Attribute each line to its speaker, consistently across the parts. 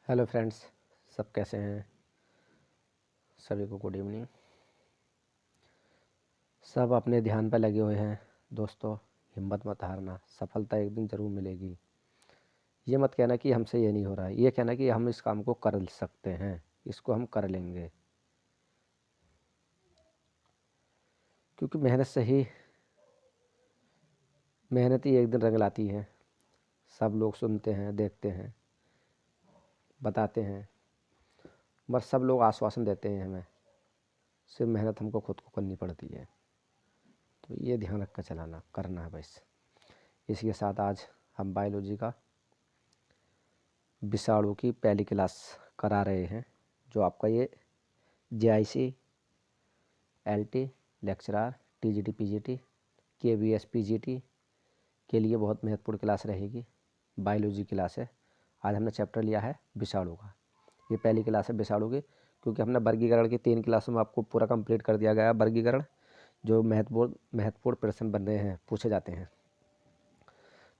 Speaker 1: Hello friends, सब कैसे हैं। सभी को गुड इवनिंग। सब अपने ध्यान पर लगे हुए हैं। दोस्तों, हिम्मत मत हारना, सफलता एक दिन ज़रूर मिलेगी। ये मत कहना कि हमसे ये नहीं हो रहा है, ये कहना कि हम इस काम को कर सकते हैं, इसको हम कर लेंगे। क्योंकि मेहनत ही एक दिन रंग लाती है। सब लोग सुनते हैं, देखते हैं, बताते हैं, बस सब लोग आश्वासन देते हैं हमें, सिर्फ मेहनत हमको खुद को करनी पड़ती है। तो ये ध्यान रख कर चलाना, करना है बस। इसी के साथ आज हम बायोलॉजी का विषाणु की पहली क्लास करा रहे हैं, जो आपका ये JIC LT lecturer TGT PGT KBS PGT के लिए बहुत महत्वपूर्ण क्लास रहेगी। बायोलॉजी क्लास है। आज हमने चैप्टर लिया है विषाणु का। ये पहली क्लास है विषाणु की, क्योंकि हमने वर्गीकरण की 3 क्लासों में आपको पूरा कंप्लीट कर दिया गया है। वर्गीकरण जो महत्वपूर्ण प्रश्न बन रहे हैं, पूछे जाते हैं।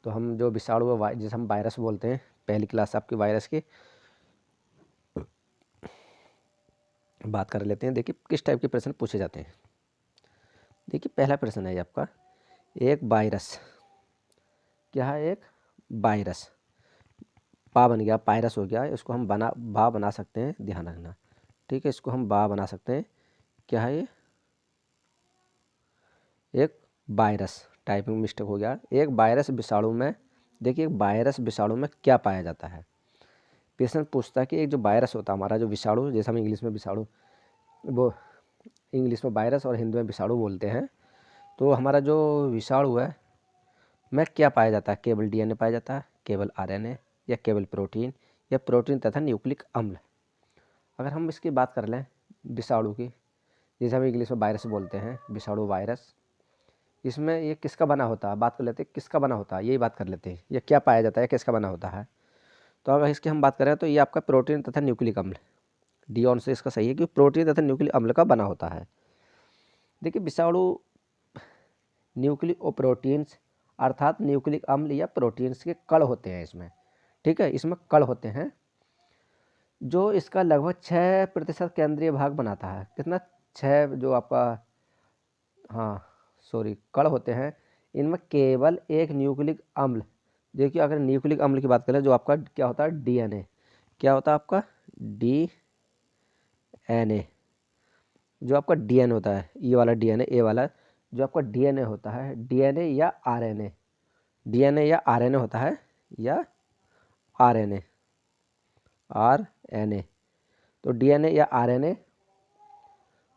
Speaker 1: तो हम जो विषाणु जिसे हम वायरस बोलते हैं, पहली क्लास आपकी वायरस की बात कर लेते हैं। देखिए किस टाइप के प्रश्न पूछे जाते हैं। देखिए पहला प्रश्न है आपका, एक वायरस। क्या है? एक वायरस। पा बन गया, पायरस हो गया। इसको हम बा बना सकते हैं, ध्यान रखना। ठीक है, इसको हम बा बना सकते हैं। क्या है ये? एक वायरस। टाइपिंग मिस्टेक हो गया। एक वायरस विषाणु में, देखिए वायरस विषाणु में क्या पाया जाता है। प्रश्न पूछता है कि एक जो वायरस होता है हमारा, जो विषाणु, जैसे हम इंग्लिश में विषाणु, वो इंग्लिश में वायरस और हिंदी में विषाणु बोलते हैं। तो हमारा जो विषाणु है में क्या पाया जाता है? केवल DNA पाया जाता है, केवल RNA, या केवल प्रोटीन, या प्रोटीन तथा न्यूक्लिक अम्ल। अगर हम इसकी बात कर लें विषाणु की, जैसे हम इंग्लिश में वायरस बोलते हैं, विषाणु वायरस, इसमें ये किसका बना होता है? बात कर लेते हैं किसका बना होता है, यही बात कर लेते हैं। ये क्या पाया जाता है, किसका बना होता है? तो अगर इसकी हम बात करें तो ये आपका प्रोटीन तथा न्यूक्लिक अम्ल, डी ऑन से इसका सही है कि प्रोटीन तथा न्यूक्लिक अम्ल का बना होता है। देखिए विषाणु न्यूक्लिक और प्रोटीन्स, अर्थात न्यूक्लिक अम्ल या प्रोटीन्स के कण होते हैं इसमें। ठीक है, इसमें कण होते हैं जो इसका लगभग 6% केंद्रीय भाग बनाता है। कितना? 6 जो आपका, हाँ सॉरी, कण होते हैं। इनमें केवल एक न्यूक्लिक अम्ल, देखिए अगर न्यूक्लिक अम्ल की बात करें, जो आपका क्या होता है? DNA। क्या होता है आपका? DNA। जो आपका DNA होता है, ये वाला DNA, ए वाला जो आपका DNA होता है, DNA या RNA, DNA या RNA होता है, या RNA, तो DNA या RNA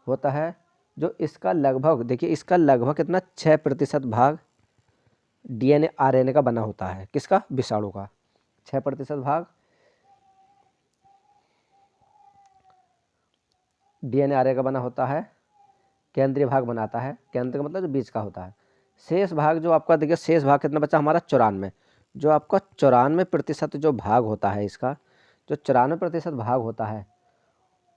Speaker 1: होता है, जो इसका लगभग, देखिए इसका लगभग कितना, 6% भाग DNA RNA का बना होता है। किसका? विषाणु का। 6% भाग DNA RNA का बना होता है, केंद्रीय भाग बनाता है। केंद्र का मतलब जो बीच का होता है। शेष भाग जो आपका, देखिए शेष भाग कितना बचा हमारा? 94। जो आपका 94% जो भाग होता है इसका, जो 94% भाग होता है,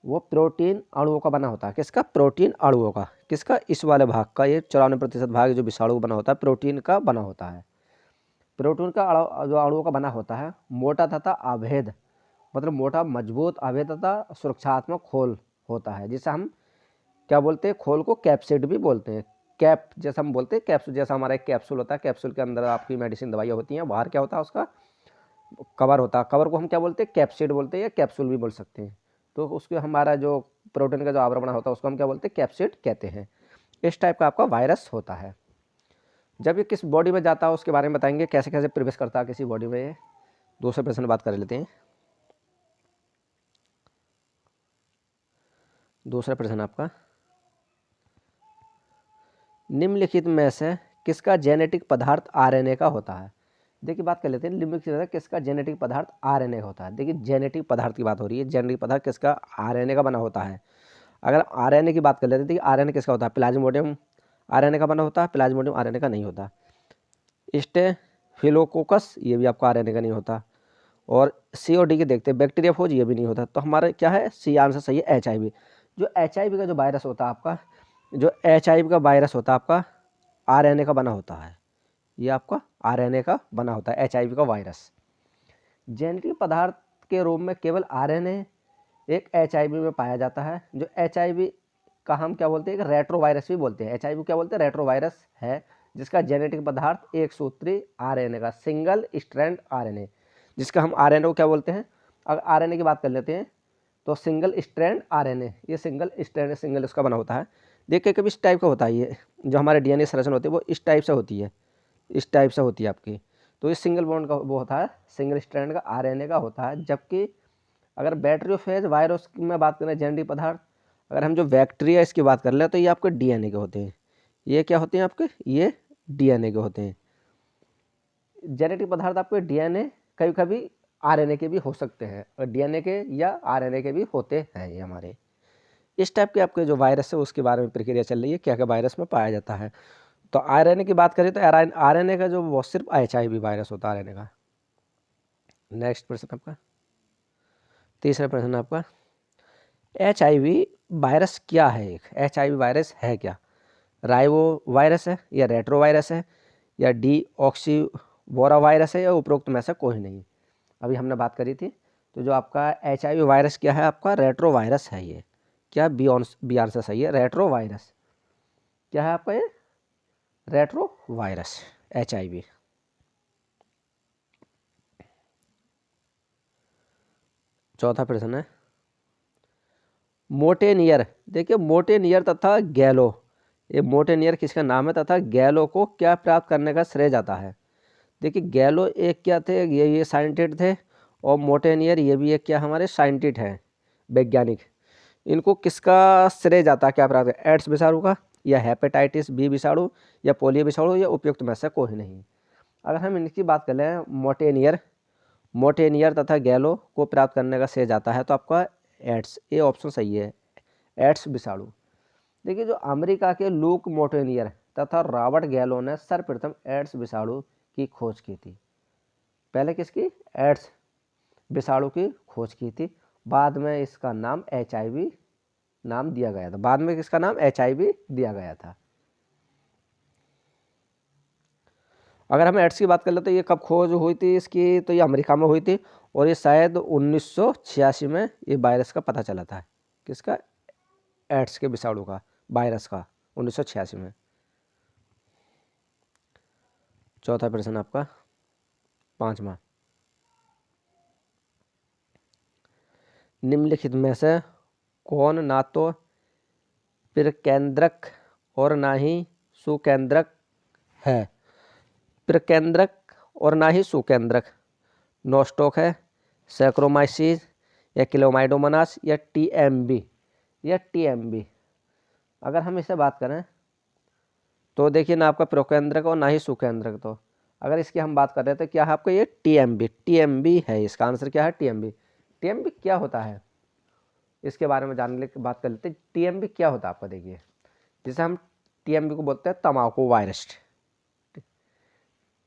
Speaker 1: वो प्रोटीन अणुओं का बना होता है। किसका? प्रोटीन अणुओं का। किसका? इस वाले भाग का। ये 94% भाग जो विषाणु बना होता है, प्रोटीन का बना होता है। प्रोटीन का जो अणुओं का बना होता है, मोटा तथा अभेद, मतलब मोटा, मजबूत, अभेद तथा सुरक्षात्मक खोल होता है, जिसे हम क्या बोलते हैं? खोल को कैप्सिड भी बोलते हैं। कैप जैसा हम बोलते हैं, कैप्सूल जैसा हमारा एक कैप्सूल होता है, कैप्सूल के अंदर आपकी मेडिसिन दवाइयाँ होती हैं, बाहर क्या होता है? उसका कवर होता है। कवर को हम क्या बोलते हैं? कैप्सिड बोलते हैं, या कैप्सूल भी बोल सकते हैं। तो उसके हमारा जो प्रोटीन का जो आवरण बना होता है, उसको हम क्या बोलते हैं? कैप्सिड कहते हैं। इस टाइप का आपका वायरस होता है। जब ये किस बॉडी में जाता है उसके बारे में बताएंगे, कैसे कैसे प्रवेश करता है किसी बॉडी में। ये दूसरे प्रश्न बात कर लेते हैं। दूसरा प्रश्न आपका, निम्नलिखित में से किसका जेनेटिक पदार्थ RNA का होता है? देखिए बात कर लेते हैं, निम्नलिखित में किसका जेनेटिक पदार्थ RNA का होता है। देखिए जेनेटिक पदार्थ की बात हो रही है, जेनेटिक पदार्थ किसका? RNA का बना होता है। अगर RNA की बात कर लेते हैं, देखिए RNA किसका होता है? प्लाज्मोडियम RNA का बना होता है, प्लाज्मोडियम RNA का नहीं होता। स्टेफिलोकोकस, ये भी आपका RNA का नहीं होता। और C और D के देखते हैं, बैक्टीरियाफोज, ये भी नहीं होता। तो हमारा क्या है? सी आंसर सही है, HIV। जो HIV का जो वायरस होता है आपका, जो HIV का वायरस होता है आपका, RNA का बना होता है। ये आपका RNA का बना होता है, HIV का वायरस। जेनेटिक पदार्थ के रूप में केवल आरएनए एक एचआईवी में पाया जाता है। जो एचआईवी का हम क्या बोलते हैं, एक रेट्रोवायरस भी बोलते हैं। एचआईवी क्या बोलते हैं, रेट्रोवायरस है, जिसका जेनेटिक पदार्थ एक सूत्री आरएनए का सिंगल स्ट्रैंड आरएनए, जिसका हम आरएनए को क्या बोलते हैं। अगर आरएनए की बात कर लेते हैं तो सिंगल स्ट्रैंड आरएनए, ये सिंगल स्ट्रैंड सिंगल उसका बना होता है। देखिए कभी इस टाइप का होता है, ये जो हमारे डीएनए संरचना होती है वो इस टाइप से होती है, इस टाइप से होती है आपकी। तो ये सिंगल बॉन्ड का वो होता है, सिंगल स्ट्रैंड का आरएनए का होता है। जबकि अगर बैक्टीरियोफेज वायरस की मैं बात करें जेनेटिक पदार्थ, अगर हम जो बैक्टीरिया इसकी बात कर ले तो ये आपके डीएनए के होते हैं। ये क्या होते हैं आपके, ये डीएनए के होते हैं। जेनेटिक पदार्थ आपके डीएनए कभी कभी आरएनए के भी हो सकते हैं, और डीएनए के या आरएनए के भी होते हैं ये हमारे। इस टाइप के आपके जो वायरस है उसके बारे में प्रक्रिया चल रही है, क्या क्या वायरस में पाया जाता है। तो आरएनए की बात करें तो आरएनए का जो वो सिर्फ एचआईवी वायरस होता है आरएनए का। नेक्स्ट प्रश्न आपका, तीसरा प्रश्न आपका, एचआईवी वायरस क्या है। एक एचआईवी वायरस है क्या, राइबो वायरस है या रेट्रो वायरस है या डी ऑक्सी वोरा वायरस है या उपरोक्त में से कोई नहीं। अभी हमने बात करी थी। तो जो आपका एचआईवी वायरस क्या है, आपका रेट्रो वायरस है। ये क्या, बी आंसर सही है, रेट्रो वायरस। क्या है आपका ये, रेट्रो वायरस एचआईवी। चौथा प्रश्न है, मोटेनियर। देखिए मोटेनियर तथा गैलो, ये मोटेनियर किसका नाम है तथा गैलो को क्या प्राप्त करने का श्रेय जाता है। देखिए गैलो एक क्या थे, ये साइंटिस्ट थे, और मोटेनियर ये भी एक क्या हमारे साइंटिस्ट हैं, वैज्ञानिक। इनको किसका श्रेय जाता है, क्या प्राप्त, एड्स विषाणु का या हेपेटाइटिस बी विषाणु या पोलियो विषाणु या उपयुक्त में से कोई नहीं। अगर हम इनकी बात कर लें, मोटेनियर तथा गैलो को प्राप्त करने का श्रेय जाता है तो आपका एड्स, ये ऑप्शन सही है, एड्स विषाणु। देखिए जो अमेरिका के लूक मोटेनियर तथा रॉबर्ट गैलो ने सर्वप्रथम एड्स विषाणु की खोज की थी। पहले किसकी, एड्स विषाणु की खोज की थी। बाद में इसका नाम एचआईवी नाम दिया गया था, बाद में किसका नाम एचआईवी दिया गया था। अगर हम एड्स की बात कर ले तो ये कब खोज हुई थी इसकी, तो ये अमेरिका में हुई थी, और ये शायद 1986 में ये वायरस का पता चला था। किसका, एड्स के विषाणु का, वायरस का, 1986 में। चौथा प्रश्न आपका, पांचवा, निम्नलिखित में से कौन ना तो प्रकेंद्रक और ना ही सुकेंद्रक है। प्रकेंद्रक और ना ही सुकेंद्रक, नोस्टॉक है, सैक्रोमाइसिस या क्लोमाइडोमोनास या टीएमबी। अगर हम इसे बात करें तो देखिए ना आपका प्रोकेंद्रक और ना ही सुकेंद्रक। तो अगर इसकी हम बात कर रहे हैं तो क्या है आपका ये टीएमबी है, इसका आंसर क्या है, टीएमबी क्या होता है इसके बारे में जानने की बात कर लेते हैं। टीएमबी क्या होता है आपका, देखिए जिसे हम टीएमबी को बोलते हैं तंबाकू वायरस।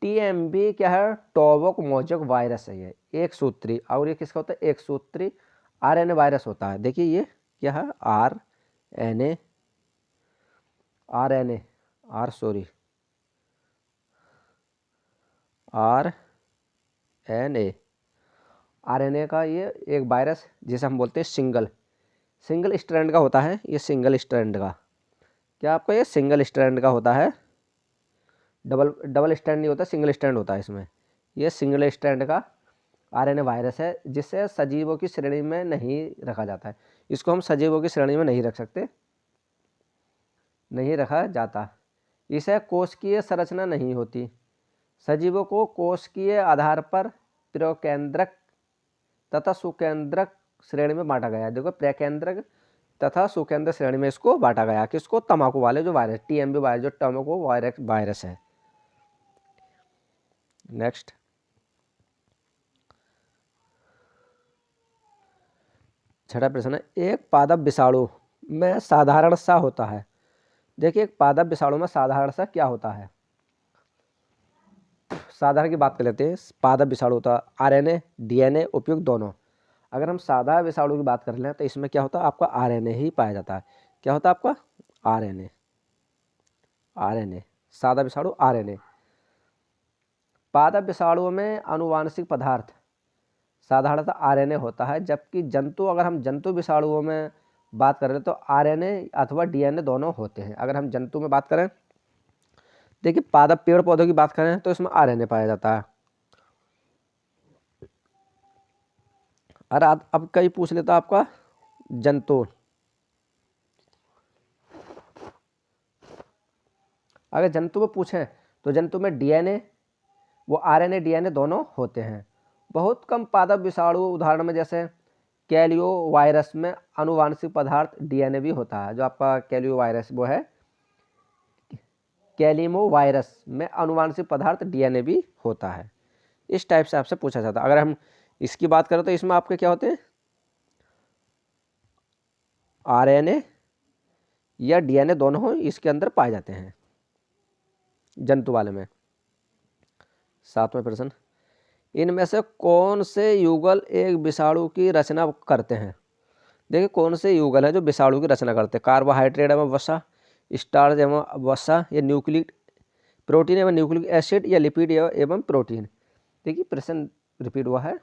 Speaker 1: टीएमबी क्या है, टोबैको मोजक वायरस है, ये एक सूत्री, और ये किसका होता है, एक सूत्री आरएनए वायरस होता है। देखिए ये क्या है, RNA RNA R sorry RNA RNA का ये एक वायरस जिसे हम बोलते हैं सिंगल स्ट्रैंड का होता है। ये सिंगल स्ट्रैंड का, क्या आपका ये सिंगल स्ट्रैंड का होता है, डबल स्ट्रैंड नहीं होता, सिंगल स्ट्रैंड होता है इसमें। ये सिंगल स्ट्रैंड का आरएनए वायरस है, जिसे सजीवों की श्रेणी में नहीं रखा जाता है। इसको हम सजीवों की श्रेणी में नहीं रख सकते, नहीं रखा जाता। इसे कोशिकीय संरचना नहीं होती। सजीवों को कोशिकीय आधार पर प्रकेंद्रक तथा सुकेंद्रक श्रेणी में बांटा गया है। देखो प्रकेंद्रक तथा सुकेंद्र श्रेणी में इसको बांटा गया, किसको, तंबाकू वाले जो वायरस, टीएमबी वायरस जो तंबाकू वायरस है। नेक्स्ट, छठा प्रश्न है, एक पादप विषाणु में साधारण सा होता है। देखिए एक पादप विषाणु में साधारण सा क्या होता है, साधारण की बात कर लेते हैं। पादप विषाणु होता है आरएनए डीएनए उपयुक्त दोनों। अगर हम साधा विषाणु की बात कर लें तो इसमें क्या होता है, आपका आरएनए ही पाया जाता है। क्या होता है आपका, आरएनए सादा विषाणु आरएनए। पादप विषाणुओं में आनुवांशिक पदार्थ साधारणतः आरएनए होता है, जबकि जंतु, अगर हम जंतु विषाणुओं में बात करें तो आरएनए अथवा डीएनए दोनों होते हैं। अगर हम जंतु में बात करें, देखिए पादप पेड़ पौधों की बात करें तो इसमें आरएनए पाया जाता है। अरे अब कई पूछ लेता आपका जंतु, अगर जंतु में पूछें तो जंतु में डीएनए, वो आरएनए डीएनए दोनों होते हैं। बहुत कम पादप विषाणु उदाहरण में जैसे कैलियो वायरस में आनुवांशिक पदार्थ डीएनए भी होता है। जो आपका कैलियो वायरस वो है, कैलिमो वायरस में आनुवांशिक पदार्थ डीएनए भी होता है। इस टाइप से आपसे पूछा जाता है। अगर हम इसकी बात करें तो इसमें आपके क्या होते हैं, आरएनए या डीएनए दोनों इसके अंदर पाए जाते हैं जंतु वाले में। 7वां प्रश्न, इनमें से कौन से युगल एक विषाणु की रचना करते हैं? देखिए कौन से युगल हैं जो विषाणु की रचना करते हैं? कार्बोहाइड्रेट एवं वसा, स्टार्च एवं वसा, या न्यूक्लिक प्रोटीन एवं न्यूक्लिक एसिड, या लिपिड एवं प्रोटीन। देखिए प्रश्न रिपीट हुआ है,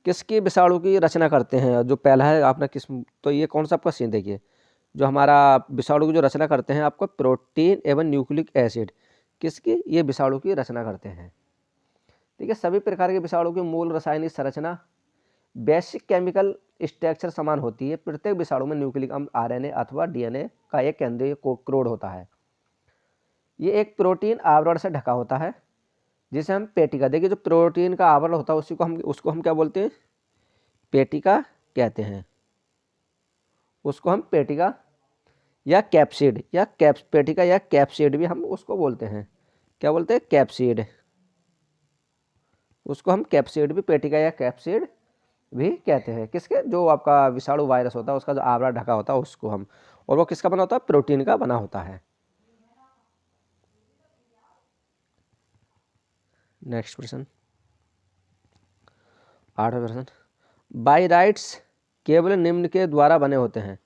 Speaker 1: किसकी विषाणु की रचना करते हैं? जो पहला है आपने किस, तो ये कौन सा आपका सीन देखिए, जो हमारा विषाणु की जो रचना करते हैं आपको प्रोटीन एवं न्यूक्लिक एसिड, किसकी? ये विषाणु की रचना करते हैं। ठीक है, सभी प्रकार के विषाणु की मूल रासायनिक संरचना, बेसिक केमिकल स्ट्रक्चर समान होती है। प्रत्येक विषाणु में न्यूक्लिक अम्ल, आरएनए अथवा डीएनए का एक केंद्रीय कोड होता है। ये एक प्रोटीन आवरण से ढका होता है जिसे हम पेटिका, देखिए जो प्रोटीन का आवरण होता है उसको हम क्या बोलते हैं? पेटिका कहते हैं। उसको हम पेटिका या कैप्सिड या पेटिका या कैप्सिड भी हम उसको बोलते हैं। क्या बोलते हैं? कैप्सिड। उसको हम कैप्सिड भी, पेटिका या कैप्सिड भी कहते हैं। किसके? जो आपका विषाणु वायरस होता है उसका जो आवरण ढका होता है उसको हम, और वो किसका बना होता है? प्रोटीन का बना होता है। नेक्स्ट प्रश्न, 8वां प्रश्न, वायराइड्स केवल निम्न के द्वारा बने होते हैं।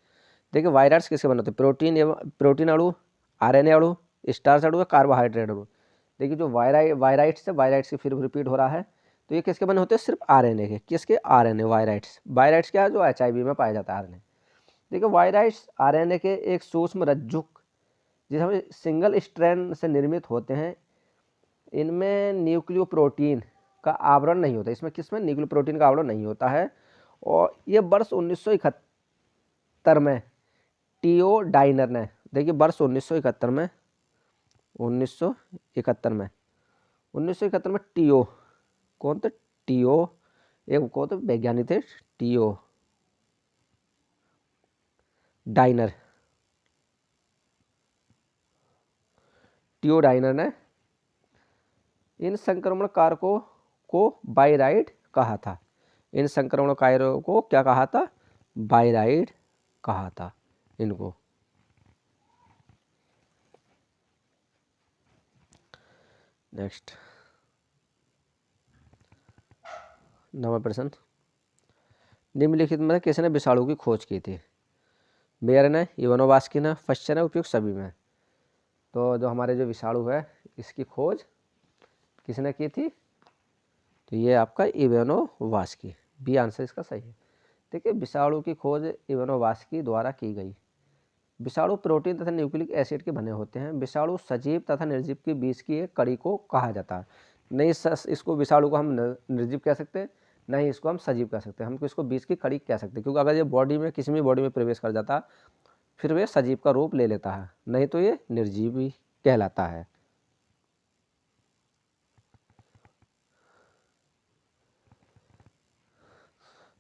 Speaker 1: देखिए वायराइड्स किसके बने होते हैं? प्रोटीन एवं प्रोटीन अणु, आरएनए अणु, स्टार्च अणु या कार्बोहाइड्रेट अणु। देखिए जो वायराइड्स है, वायराइड्स की फिर रिपीट हो रहा है, तो ये किसके बने होते हैं? सिर्फ आरएनए के। किसके? आरएनए। वायराइड्स क्या है? जो एचआईवी में पाया जाता है आरएनए। देखिए वायराइड्स आरएनए के एक सूक्ष्म रज्जुक जिसे हम सिंगल स्ट्रैंड से निर्मित होते हैं। इनमें न्यूक्लियोप्रोटीन का आवरण नहीं होता। इसमें किसमें? न्यूक्लियोप्रोटीन का आवरण नहीं होता है। और ये वर्ष 1971 में टीओ डाइनर ने, देखिए वर्ष 1971 में 1971 में टीओ, कौन थे? टीओ, एक कौन थे वैज्ञानिक थे? TO dinar. टीओ डाइनर ने इन संक्रमण कारकों को वायराइड कहा था। इन संक्रमण कारकों को क्या कहा था? वायराइड कहा था इनको। नेक्स्ट 9वां प्रश्न, निम्नलिखित में किसने विषाणु की खोज की थी? मेयर ने, इवानोवास्की ने, फश्चर ने, उपयुक्त सभी में। तो जो हमारे जो विषाणु है इसकी खोज किसने की थी? तो ये आपका इवानोवास्की। बी आंसर इसका सही है। देखिए विषाणु की खोज इवानोवास्की द्वारा की गई। विषाणु प्रोटीन तथा न्यूक्लिक एसिड के बने होते हैं। विषाणु सजीव तथा निर्जीव के बीच की एक कड़ी को कहा जाता है। नहीं इसको विषाणु को हम निर्जीव कह सकते हैं, नहीं इसको हम सजीव कह सकते हैं। हम इसको बीच की कड़ी कह सकते हैं, क्योंकि अगर ये बॉडी में किसी भी बॉडी में प्रवेश कर जाता फिर वे सजीव का रूप ले लेता है, नहीं तो ये निर्जीव ही कहलाता है।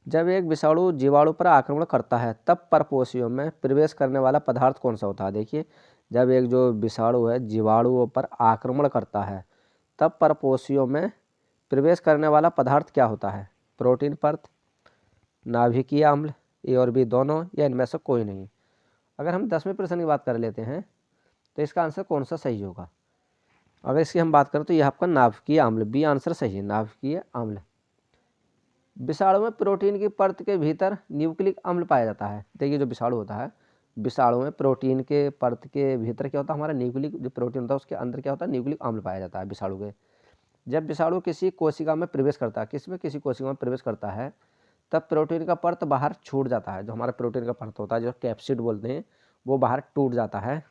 Speaker 1: जब एक विषाणु जीवाणु पर आक्रमण करता है तब परपोषियों में प्रवेश करने वाला पदार्थ कौन सा होता है? देखिए जब एक जो विषाणु है जीवाणुओं पर आक्रमण करता है तब परपोषियों में प्रवेश करने वाला पदार्थ क्या होता है? प्रोटीन परत, नाभिकीय अम्ल, ए और बी दोनों, या इनमें से कोई नहीं। अगर हम 10वें प्रश्न की बात कर लेते हैं तो इसका आंसर कौन सा सही होगा? अगर इसकी हम बात करें तो यह आपका नाभिकीय अम्ल, बी आंसर सही है, नाभिकीय अम्ल। विषाणु में प्रोटीन की परत के भीतर न्यूक्लिक अम्ल पाया जाता है। देखिए जो विषाणु होता है, विषाणु में प्रोटीन के परत के भीतर क्या होता है? हमारा न्यूक्लिक जो प्रोटीन होता है उसके अंदर क्या होता है? न्यूक्लिक अम्ल पाया जाता है विषाणु के। जब विषाणु किसी कोशिका में प्रवेश करता है, किसी कोशिका में प्रवेश करता है, तब प्रोटीन का परत बाहर छूट जाता है। जो हमारा प्रोटीन का परत होता है, जो कैप्सिड बोलते हैं, वो बाहर टूट जाता है।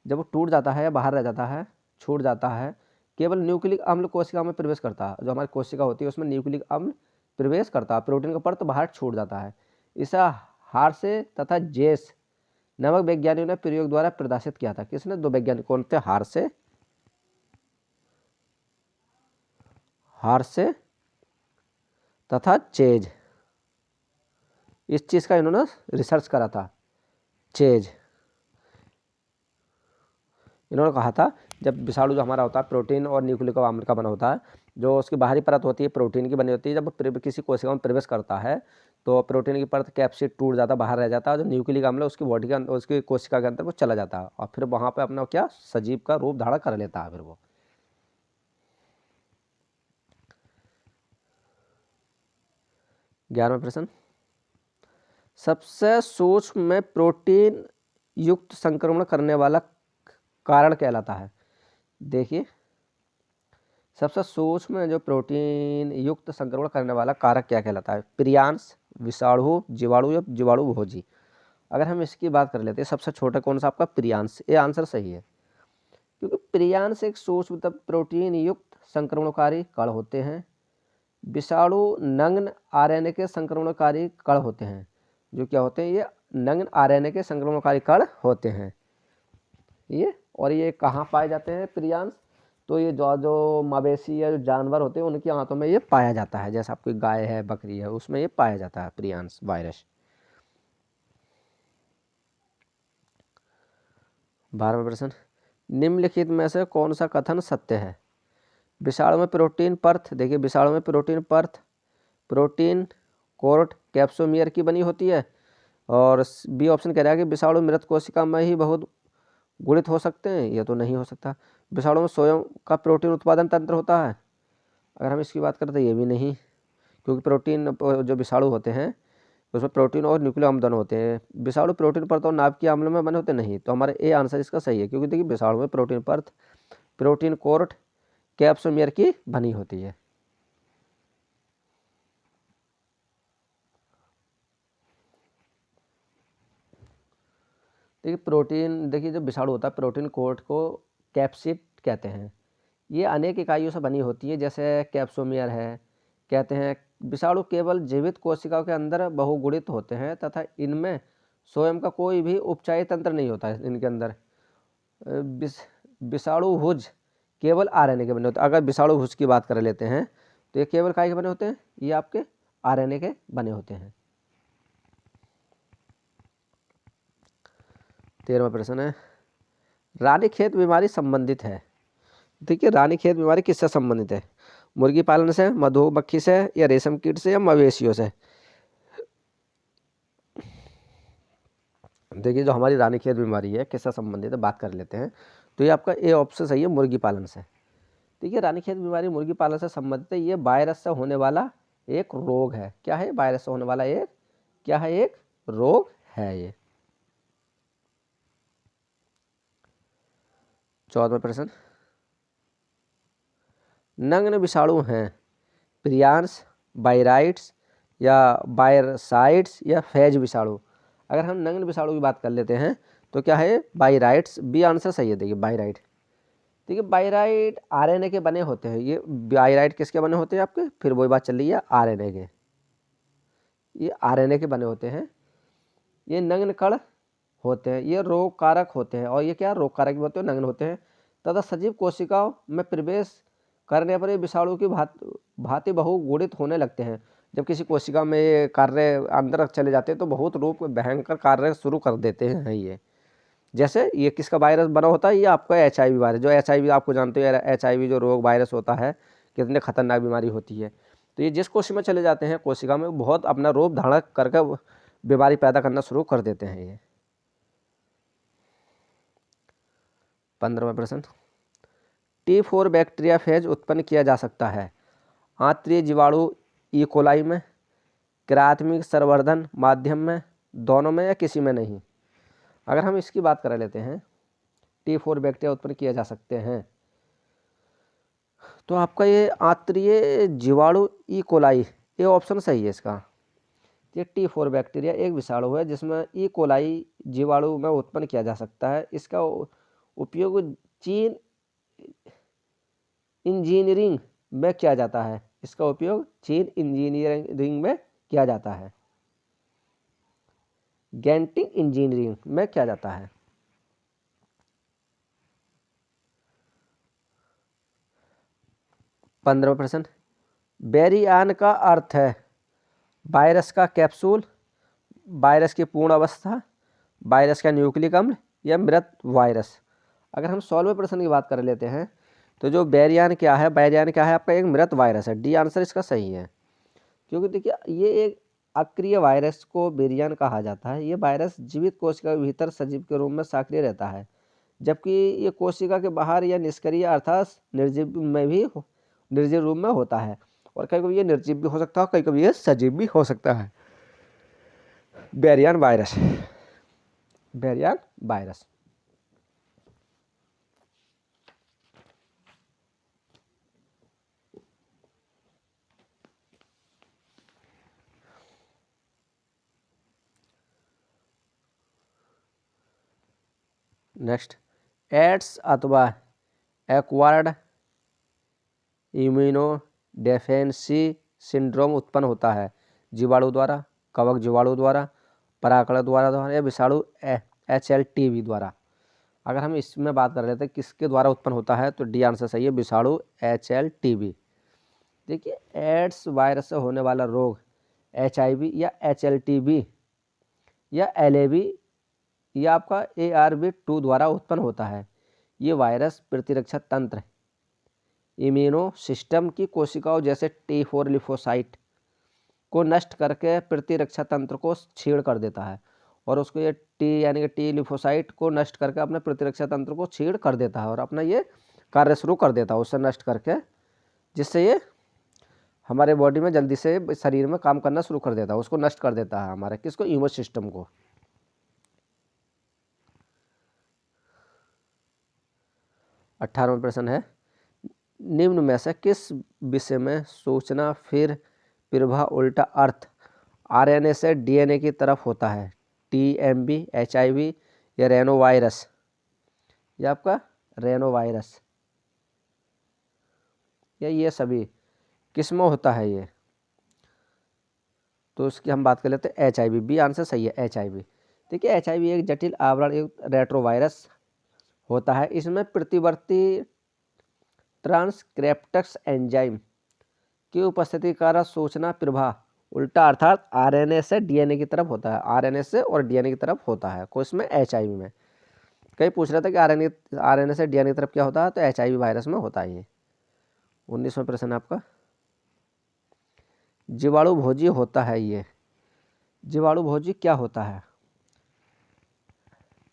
Speaker 1: जब वो टूट जाता है या बाहर रह जाता है, छूट जाता है, केवल न्यूक्लिक अम्ल कोशिका में प्रवेश करता है। जो हमारी कोशिका होती है उसमें न्यूक्लिक अम्ल प्रवेश करता है, प्रोटीन का परत बाहर छूट जाता है। इसे हार्से तथा जेस नामक वैज्ञानिकों ने प्रयोग द्वारा प्रदर्शित किया था। किसने? 2 वैज्ञानिक। कौन थे? हार्से तथा चेज। इस चीज़ का इन्होंने रिसर्च करा था। चेज, इन्होंने कहा था जब विषाणु जो हमारा होता है प्रोटीन और न्यूक्लिक अम्ल का बना होता है, जो उसकी बाहरी परत होती है प्रोटीन की बनी होती है, जब किसी कोशिका में प्रवेश करता है तो प्रोटीन की परत कैप्सिड टूट जाता है, बाहर रह जाता है। जो न्यूक्लिक अम्ल है उसकी बॉडी के अंदर, उसकी कोशिका के अंदर वो चला जाता है और फिर वहाँ पे अपना क्या सजीव का रूप धारण कर लेता है। फिर वो 11वां प्रश्न, सबसे सूक्ष्म में प्रोटीन युक्त संक्रमण करने वाला कारण कहलाता है। देखिए, सबसे सूक्ष्म में जो प्रोटीन युक्त संक्रमण करने वाला कारक क्या कहलाता है? प्रियांश, विषाणु, जीवाणु या जीवाणु भोजी। अगर हम इसकी बात कर लेते हैं, सबसे छोटा कौन सा? आपका प्रियांश। ये आंसर सही है, क्योंकि प्रियांश एक सूक्ष्म प्रोटीन युक्त संक्रमणकारी कण होते हैं। विषाणु नग्न आरएनए के संक्रमणकारी कण होते हैं। जो क्या होते हैं? ये नग्न आरएनए के संक्रमणकारी कण होते हैं ये। और ये कहाँ पाए जाते हैं प्रियांश? तो ये जो मवेशी या जो जानवर होते हैं उनकी आंतों में ये पाया जाता है। जैसे आपकी गाय है, बकरी है, उसमें ये पाया जाता है प्रियांश वायरस। 12वां प्रश्न, निम्नलिखित में से कौन सा कथन सत्य है? विषाणु में प्रोटीन परत, देखिए विषाणु में प्रोटीन परत प्रोटीन कोर्ट कैप्सोमियर की बनी होती है। और बी ऑप्शन कह रहा है कि विषाणु मृत कोशिका में ही बहुत गुणित हो सकते हैं। ये तो नहीं हो सकता। विषाणु में स्वयं का प्रोटीन उत्पादन तंत्र होता है। अगर हम इसकी बात करें तो ये भी नहीं, क्योंकि प्रोटीन जो विषाणु होते हैं उसमें प्रोटीन और न्यूक्लिक अम्ल दोनों होते हैं। विषाणु प्रोटीन परत और नाभिकीय अम्ल में बने होते नहीं। तो हमारे ए आंसर इसका सही है, क्योंकि देखिए विषाणु में प्रोटीन परत प्रोटीन कोर्ट कैप्सोमियर की बनी होती है। देखिए प्रोटीन, देखिए जो विषाणु होता है प्रोटीन कोर्ट को कैप्सिड कहते हैं। ये अनेक इकाइयों से बनी होती है, जैसे कैप्सोमियर है। कहते हैं विषाणु केवल जीवित कोशिकाओं के अंदर बहुगुणित होते हैं तथा इनमें स्वयं का कोई भी उपचायी तंत्र नहीं होता है। इनके अंदर विषाणु हुज केवल आरएनए के बने होते हैं। अगर विषाणु हुज की बात कर लेते हैं तो ये केवल काय के बने होते हैं? ये आपके आरएनए के बने होते हैं। 13वां प्रश्न है, रानीखेत बीमारी संबंधित है। देखिए रानीखेत बीमारी किससे संबंधित है? मुर्गी पालन से, मधुमक्खी से, या रेशम कीट से, या मवेशियों से? देखिए जो हमारी रानीखेत बीमारी है किससे संबंधित है, बात कर लेते हैं। तो ये आपका ए ऑप्शन सही है, मुर्गी पालन से। देखिए रानीखेत बीमारी मुर्गी पालन से संबंधित है। ये वायरस से होने वाला एक रोग है। क्या है? वायरस से होने वाला एक क्या है? एक रोग है ये। 14वां प्रश्न, नग्न विषाणु हैं प्रियांश, बायराइट्स या बायरसाइट्स या फेज विषाणु? अगर हम नग्न विषाणु की बात कर लेते हैं तो क्या है? बायराइट्स। बी आंसर सही है। देखिए बायराइट, देखिए बायराइट आरएनए के बने होते हैं। ये बायराइट किसके बने होते हैं आपके? फिर वही बात चल रही है, आरएनए के। ये आरएनए के बने होते हैं। ये नग्न कण होते हैं। ये रोग कारक होते हैं। और ये क्या रोग कारक भी होते हैं, नग्न होते हैं तथा सजीव कोशिकाओं में प्रवेश करने पर ये विषाणु की भांति बहुगुणित होने लगते हैं। जब किसी कोशिका में ये कार्य अंदर चले जाते हैं तो बहुत रूप भयंकर कार्य शुरू कर देते हैं ये। जैसे ये किसका वायरस बना होता है? ये आपका HIV वायरस। जो HIV आपको जानते हो, HIV जो रोग वायरस होता है कितने खतरनाक बीमारी होती है। तो ये जिस कोशिका में चले जाते हैं, कोशिका में बहुत अपना रूप धारण करके बीमारी पैदा करना शुरू कर देते हैं ये। 15वां प्रश्न, T4 बैक्टीरिया फेज उत्पन्न किया जा सकता है आंतरिक जीवाणु ई कोलाई में, क्रियात्मक संवर्धन माध्यम में, दोनों में, या किसी में नहीं? अगर हम इसकी बात कर लेते हैं, T4 बैक्टीरिया उत्पन्न किया जा सकते हैं तो आपका ये आंतरीय जीवाणु ई कोलाई, ये ऑप्शन सही है इसका। ये T4 बैक्टीरिया एक विषाणु है जिसमें ई कोलाई जीवाणु में उत्पन्न किया जा सकता है। इसका उपयोग जीन इंजीनियरिंग में किया जाता है। इसका उपयोग जीन इंजीनियरिंग में किया जाता है, गेनेटिक इंजीनियरिंग में किया जाता है। पंद्रह प्रश्न, बेरियान का अर्थ है वायरस का कैप्सूल, वायरस की पूर्ण अवस्था, वायरस का न्यूक्लिक अम्ल या मृत वायरस। अगर हम 16वें प्रश्न की बात कर लेते हैं तो जो बेरियान क्या है, बेरियान क्या है आपका एक मृत वायरस है। डी आंसर इसका सही है, क्योंकि देखिए ये एक अक्रिय वायरस को बेरियान कहा जाता है। ये वायरस जीवित कोशिका के भीतर सजीव के रूप में सक्रिय रहता है, जबकि ये कोशिका के बाहर या निष्क्रिय अर्थात निर्जीव में भी निर्जीव रूप में होता है। और कभी कभी ये निर्जीव भी हो सकता है, कभी कभी ये सजीव भी हो सकता है। बेरियान वायरस, बेरियान वायरस। नेक्स्ट, एड्स अथवा एक्वायर्ड इम्यूनो डेफिशिएंसी सिंड्रोम उत्पन्न होता है जीवाणु द्वारा, कवक जीवाणु द्वारा, परागकण द्वारा या विषाणु HLTV द्वारा। अगर हम इसमें बात कर रहे थे किसके द्वारा उत्पन्न होता है तो डी आंसर सही है, विषाणु HLTV। देखिए एड्स वायरस से होने वाला रोग HIV या HLTV या LAV या आपका ARV2 द्वारा उत्पन्न होता है। ये वायरस प्रतिरक्षा तंत्र इम्यूनो सिस्टम की कोशिकाओं जैसे T4 लिफोसाइट को नष्ट करके प्रतिरक्षा तंत्र को छीड़ कर देता है, और उसको ये यानी कि T लिफोसाइट को नष्ट करके अपने प्रतिरक्षा तंत्र को छीड़ कर देता है और अपना ये कार्य शुरू कर देता है उससे नष्ट करके, जिससे ये हमारे बॉडी में जल्दी से शरीर में काम करना शुरू कर देता है, उसको नष्ट कर देता है हमारे किसको, इम्यून सिस्टम को। 18वां प्रश्न है, निम्न में से किस विषय में सूचना फिर प्रवाह उल्टा अर्थ RNA से DNA की तरफ होता है? TMB, HIV या रेनो वायरस? या आपका रेनो वायरस या ये सभी किस में होता है ये? तो उसकी हम बात कर लेते हैं HIV। बी आंसर सही है, HIV। देखिए HIV एक जटिल आवरण युक्त रेट्रोवायरस होता है। इसमें प्रतिवर्ती ट्रांसक्रिप्टस एंजाइम की उपस्थिति के कारण सूचना प्रवाह उल्टा अर्थात RNA से DNA की तरफ होता है, RNA से और DNA की तरफ होता है को इसमें HIV में। कहीं पूछ रहा था कि RNA से DNA की तरफ क्या होता है, तो HIV वायरस में होता है ये। 19वां प्रश्न आपका, जीवाणु भोजी होता है ये, जीवाणु भोजी क्या होता है?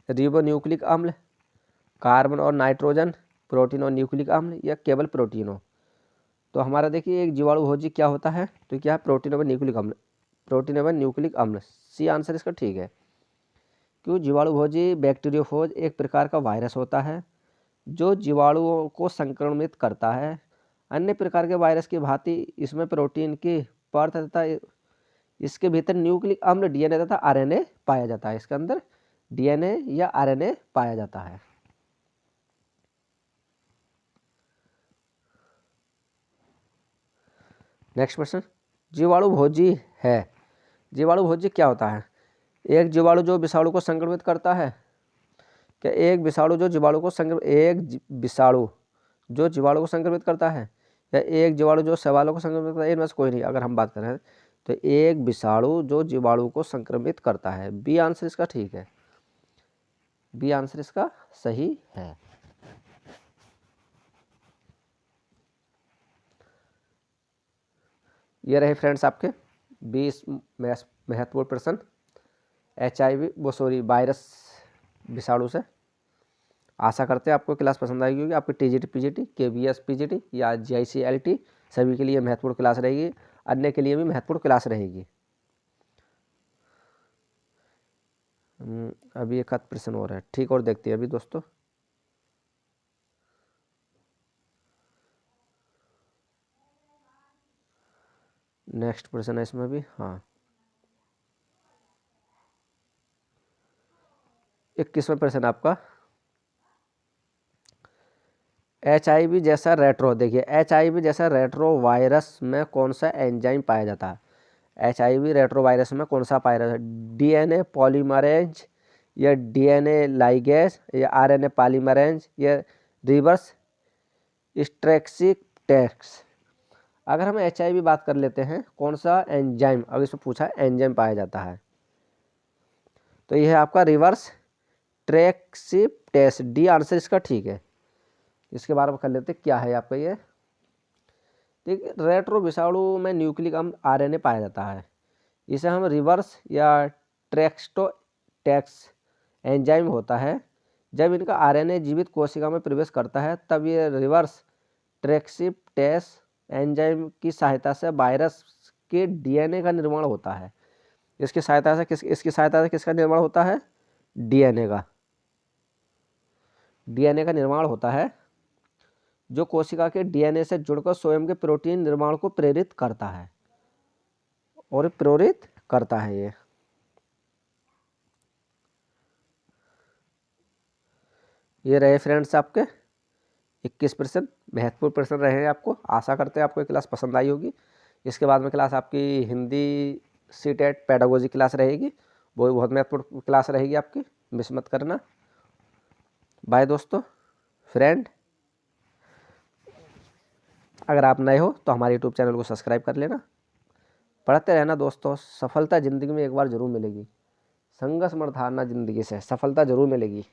Speaker 1: रिबोन्यूक्लिक अम्ल, कार्बन और नाइट्रोजन, प्रोटीन और न्यूक्लिक अम्ल या केवल प्रोटीनों? तो हमारा देखिए एक जीवाणु भोजी क्या होता है, तो क्या है प्रोटीन एवं न्यूक्लिक अम्ल, प्रोटीन एवं न्यूक्लिक अम्ल। सी आंसर इसका ठीक है, क्यों जीवाणु भोजी बैक्टीरियोफोज एक प्रकार का वायरस होता है जो जीवाणुओं को संक्रमित करता है। अन्य प्रकार के वायरस की भांति इसमें प्रोटीन की परत तथा इसके भीतर न्यूक्लिक अम्ल DNA तथा RNA पाया जाता है। इसके अंदर DNA या RNA पाया जाता है। नेक्स्ट प्रश्न, जीवाणु भोजी है, जीवाणु भोजी क्या होता है? एक जीवाणु जो विषाणु को संक्रमित करता है, क्या एक विषाणु जो जीवाणु को विषाणु जो जीवाणु को संक्रमित करता है, या एक जीवाणु जो शैवालों को संक्रमित करता है? इनमें से कोई नहीं। अगर हम बात करें तो एक विषाणु जो जीवाणु को संक्रमित करता है। बी आंसर इसका ठीक है, बी आंसर इसका सही है। ये रहे फ्रेंड्स आपके 20 महत्वपूर्ण प्रश्न वायरस विषाणु से। आशा करते हैं आपको क्लास पसंद आएगी, होगी आपकी TGT PGT KVS PGT या GIC LT सभी के लिए महत्वपूर्ण क्लास रहेगी, अन्य के लिए भी महत्वपूर्ण क्लास रहेगी। अभी एक आध प्रश्न और है, ठीक, और देखते हैं अभी दोस्तों। नेक्स्ट प्रश्न है इसमें भी, हाँ 21वां प्रश्न आपका, HIV जैसा रेट्रो, देखिए HIV जैसा रेट्रो वायरस में कौन सा एंजाइम पाया जाता है? HIV रेट्रो वायरस में कौन सा पाया जाता है? DNA पॉलीमरेज या DNA लाइगेज या RNA पॉलीमरेज या रिवर्स स्ट्रेक्सिटेक्स? अगर हम HIV बात कर लेते हैं, कौन सा एंजाइम, अब इसमें पूछा है एंजाइम पाया जाता है, तो यह है आपका रिवर्स ट्रेक्सिप्टेस, डी आंसर इसका ठीक है। इसके बारे में कर लेते क्या है आपका ये, देखिए रेट्रो विषाणु में न्यूक्लिक अम्ल RNA पाया जाता है, इसे हम रिवर्स या ट्रेक्सटोटैक्स एंजाइम होता है। जब इनका RNA जीवित कोशिका में प्रवेश करता है तब ये रिवर्स ट्रेक्सिप्टेस एंजाइम की सहायता से वायरस के DNA का निर्माण होता है। इसकी सहायता से किसका निर्माण होता है? DNA का निर्माण होता है, जो कोशिका के DNA से जुड़कर स्वयं के प्रोटीन निर्माण को प्रेरित करता है, और प्रेरित करता है। ये रहे फ्रेंड्स आपके 21 प्रश्न, महत्वपूर्ण प्रश्न रहे हैं आपको। आशा करते हैं आपको ये क्लास पसंद आई होगी। इसके बाद में क्लास आपकी हिंदी सीटेट पेडागोजी क्लास रहेगी, वो भी बहुत महत्वपूर्ण क्लास रहेगी आपकी, मिस मत करना। बाय दोस्तों। फ्रेंड, अगर आप नए हो तो हमारे यूट्यूब चैनल को सब्सक्राइब कर लेना। पढ़ते रहना दोस्तों, सफलता ज़िंदगी में एक बार जरूर मिलेगी। संघर्ष मत हारना, ज़िंदगी से सफलता जरूर मिलेगी।